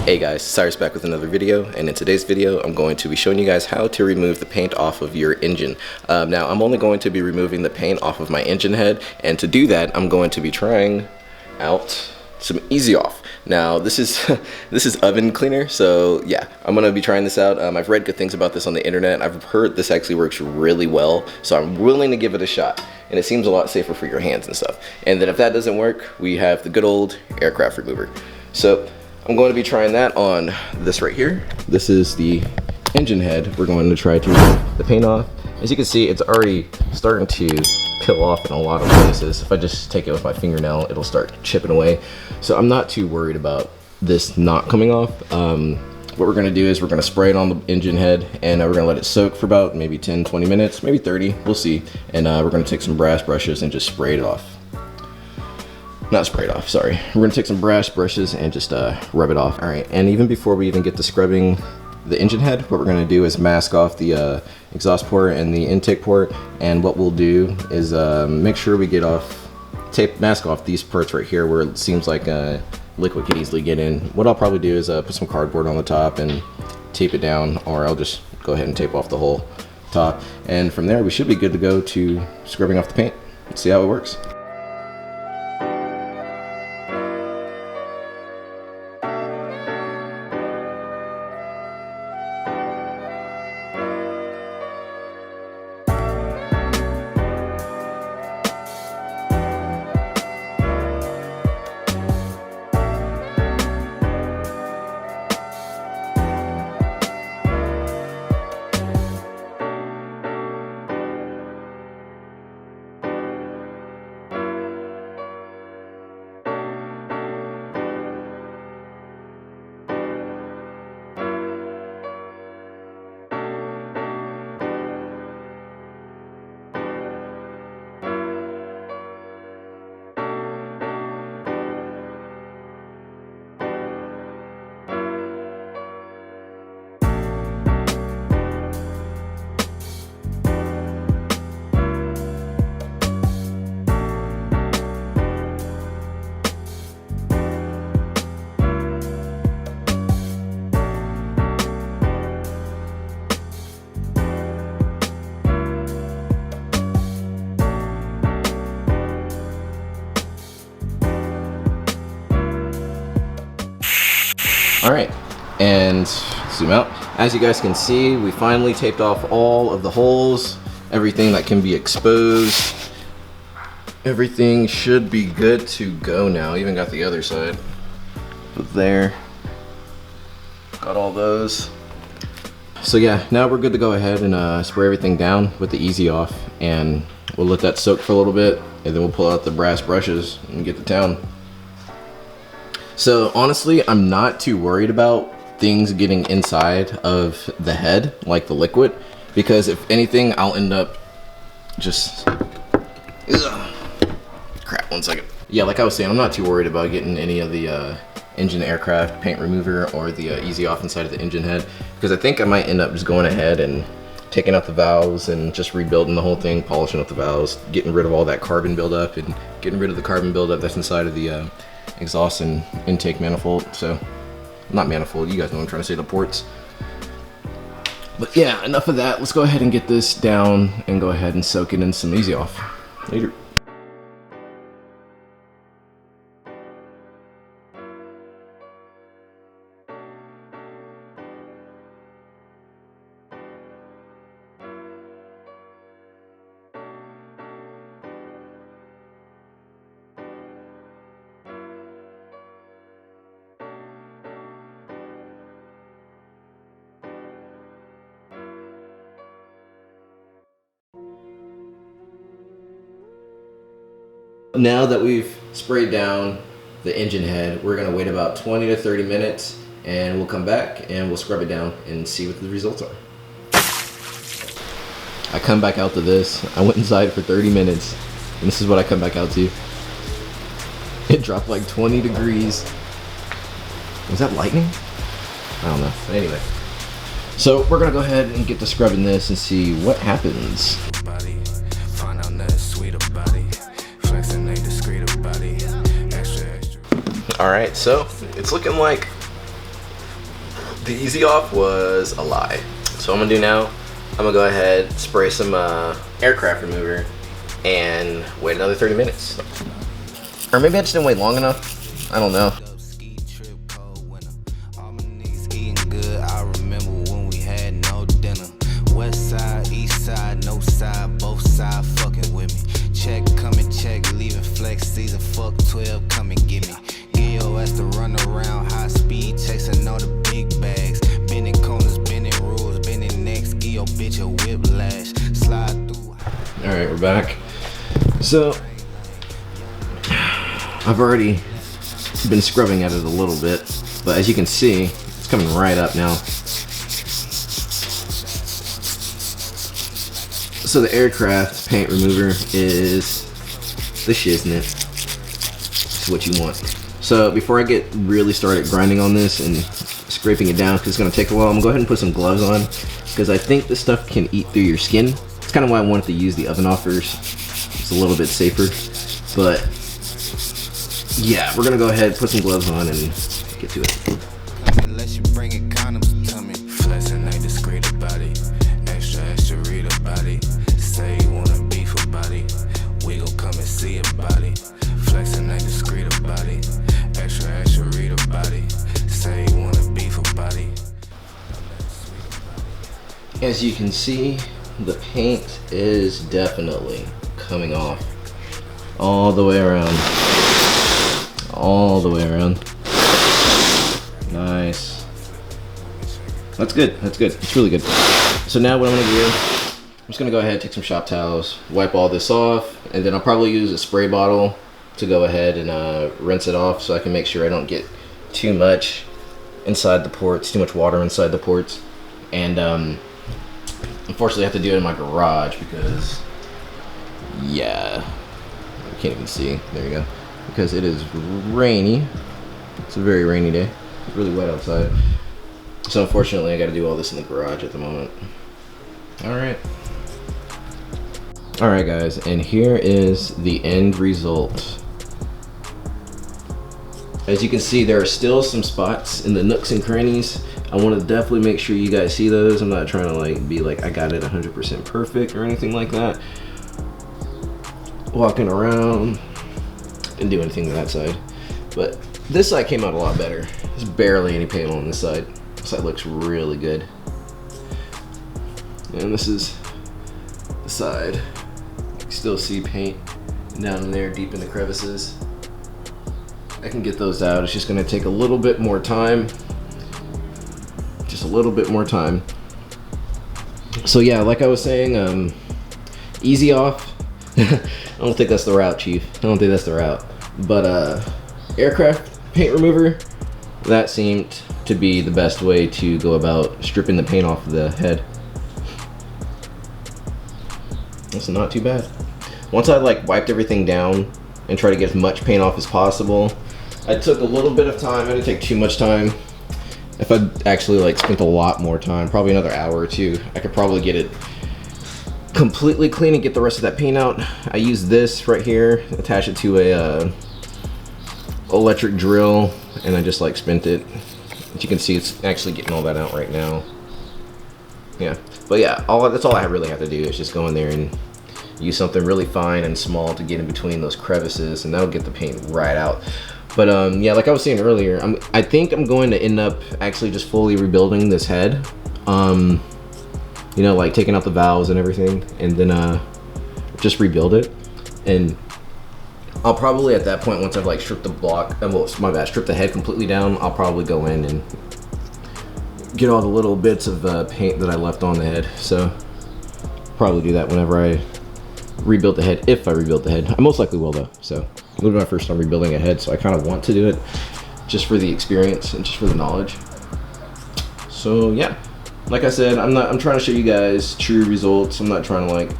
Hey guys, Syrious back with another video, and in today's video I'm going to be showing you guys how to remove the paint off of your engine. Now I'm only going to be removing the paint off of my engine head, and to do that I'm going to be trying out some Easy Off. Now this is this is oven cleaner, so yeah, I'm gonna be trying this out. I've read good things about this on the internet. I've heard this actually works really well, so I'm willing to give it a shot, and it seems a lot safer for your hands and stuff. And then if that doesn't work, we have the good old aircraft remover. So I'm going to be trying that on this right here. This is the engine head. We're going to try to remove the paint off. As you can see, it's already starting to peel off in a lot of places. If I just take it with my fingernail, it'll start chipping away. So I'm not too worried about this not coming off. What we're gonna do is we're gonna spray it on the engine head, and we're gonna let it soak for about maybe 10-20 minutes, maybe 30, we'll see. And we're gonna take some brass brushes and just spray it off. Not spray it off, sorry. We're gonna take some brass brushes and just rub it off. All right, and even before we even get to scrubbing the engine head, what we're gonna do is mask off the exhaust port and the intake port. And what we'll do is make sure we get off, mask off these parts right here where it seems like liquid can easily get in. What I'll probably do is put some cardboard on the top and tape it down, or I'll just go ahead and tape off the whole top. And from there, we should be good to go to scrubbing off the paint. Let's see how it works. All right, and zoom out. As you guys can see, we finally taped off all of the holes, everything that can be exposed. Everything should be good to go now. Even got the other side. But there, got all those. So yeah, now we're good to go ahead and spray everything down with the Easy Off, and we'll let that soak for a little bit, and then we'll pull out the brass brushes and get to town. So honestly, I'm not too worried about things getting inside of the head, like the liquid, because if anything, I'll end up just, crap, 1 second. Yeah, like I was saying, I'm not too worried about getting any of the engine aircraft paint remover or the Easy Off inside of the engine head, because I think I might end up just going ahead and taking out the valves and just rebuilding the whole thing, polishing up the valves, getting rid of all that carbon buildup, and getting rid of the carbon buildup that's inside of the exhaust and intake manifold. So, not manifold, you guys know what I'm trying to say, the ports. But yeah, enough of that. Let's go ahead and get this down and go ahead and soak it in some Easy Off. Later. Now that we've sprayed down the engine head, we're gonna wait about 20 to 30 minutes and we'll come back and we'll scrub it down and see what the results are. I come back out to this. I went inside for 30 minutes, and this is what I come back out to. It dropped like 20 degrees. Was that lightning? I don't know. But anyway. So we're gonna go ahead and get to scrubbing this and see what happens. Alright, so it's looking like the easy off was a lie. So what I'm gonna do now, I'm gonna go ahead, spray some aircraft remover, and wait another 30 minutes. Or maybe I just didn't wait long enough. I don't know. West side, east side, no side, both sides fucking with me. Check, coming, check, leaving flex season, fuck 12, come and get me. Get your ass to run around, high speed, chasing all the big bags. Bending corners, bending rules, bending necks, give your bitch a whiplash. Slide through. Alright, we're back. So, I've already been scrubbing at it a little bit, but as you can see, it's coming right up now. So the aircraft paint remover is the shiznit. It's what you want. So before I get really started grinding on this and scraping it down, because it's going to take a while, I'm going to go ahead and put some gloves on, because I think this stuff can eat through your skin. It's kind of why I wanted to use the oven offers. It's a little bit safer. But yeah, we're going to go ahead, put some gloves on, and get to it. Unless you bring it condoms to me. Flexing ain't discreet about it. Extra, extra read about it. Say you wanna beef about it. We gon' come and see about it. Flexing ain't discreet about it. Extra, extra read about it. Say you wanna beef about it. As you can see, the paint is definitely coming off all the way around. All the way around. Nice. That's good. That's good. It's really good. So now what I'm gonna do, I'm just gonna go ahead, take some shop towels, wipe all this off, and then I'll probably use a spray bottle to go ahead and rinse it off, so I can make sure I don't get too much inside the ports, too much water inside the ports. And unfortunately I have to do it in my garage because, yeah, I can't even see. There you go. Because it is rainy. It's a very rainy day. It's really wet outside. So unfortunately I gotta do all this in the garage at the moment. Alright. Alright guys, and here is the end result. As you can see, there are still some spots in the nooks and crannies. I want to definitely make sure you guys see those. I'm not trying to like be like I got it 100% perfect or anything like that. Walking around, didn't do anything to that side. But this side came out a lot better. There's barely any paint on this side. This side looks really good. And this is the side. You can still see paint down in there deep in the crevices. I can get those out. It's just gonna take a little bit more time. Just a little bit more time. So yeah, like I was saying, easy off. I don't think that's the route, Chief. I don't think that's the route. But aircraft paint remover, that seemed to be the best way to go about stripping the paint off the head. That's not too bad. Once I like wiped everything down and tried to get as much paint off as possible, I took a little bit of time. I didn't take too much time. If I'd actually like spent a lot more time, probably another hour or two, I could probably get it completely clean and get the rest of that paint out. I used this right here, attach it to a electric drill, and I just like spent it. As you can see, it's actually getting all that out right now. Yeah, but yeah, that's all I really have to do is just go in there and use something really fine and small to get in between those crevices, and that'll get the paint right out. But yeah, like I was saying earlier, I think I'm going to end up actually just fully rebuilding this head. You know, like taking out the valves and everything, and then just rebuild it. And I'll probably at that point, once I've like stripped the block, stripped the head completely down, I'll probably go in and get all the little bits of paint that I left on the head. So probably do that whenever I rebuild the head, if I rebuild the head. I most likely will though. So it'll be my first time rebuilding a head, so I kind of want to do it just for the experience and just for the knowledge. So yeah, like I said, I'm trying to show you guys true results. I'm not trying to like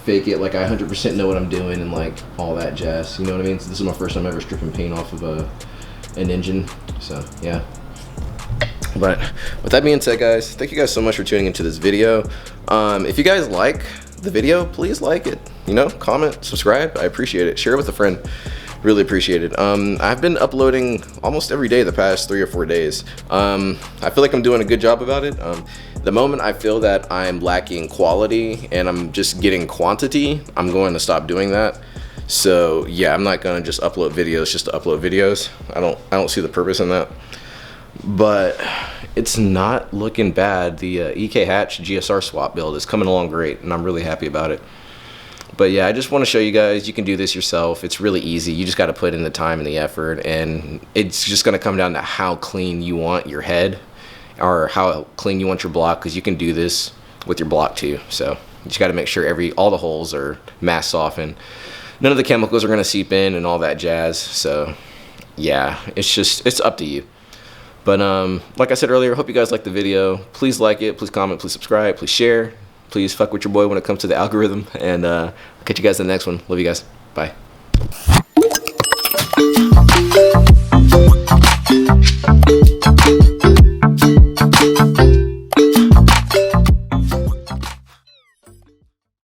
fake it, like I 100% know what I'm doing and like all that jazz, you know what I mean? So this is my first time ever stripping paint off of an engine, so yeah. But with that being said, guys, thank you guys so much for tuning into this video. If you guys like the video, please like it, you know, comment, subscribe. I appreciate it. Share it with a friend. Really appreciate it. I've been uploading almost every day the past 3 or 4 days. I feel like I'm doing a good job about it. The moment I feel that I'm lacking quality and I'm just getting quantity, I'm going to stop doing that. So yeah, I'm not gonna just upload videos just to upload videos. I don't see the purpose in that. But it's not looking bad. The EK Hatch GSR swap build is coming along great, and I'm really happy about it. But yeah, I just want to show you guys you can do this yourself. It's really easy. You just got to put in the time and the effort, and it's just going to come down to how clean you want your head or how clean you want your block, because you can do this with your block too. So you just got to make sure all the holes are mass softened. None of the chemicals are going to seep in and all that jazz. So yeah, it's up to you. But like I said earlier, I hope you guys liked the video. Please like it, please comment, please subscribe, please share. Please fuck with your boy when it comes to the algorithm. And I'll catch you guys in the next one. Love you guys. Bye.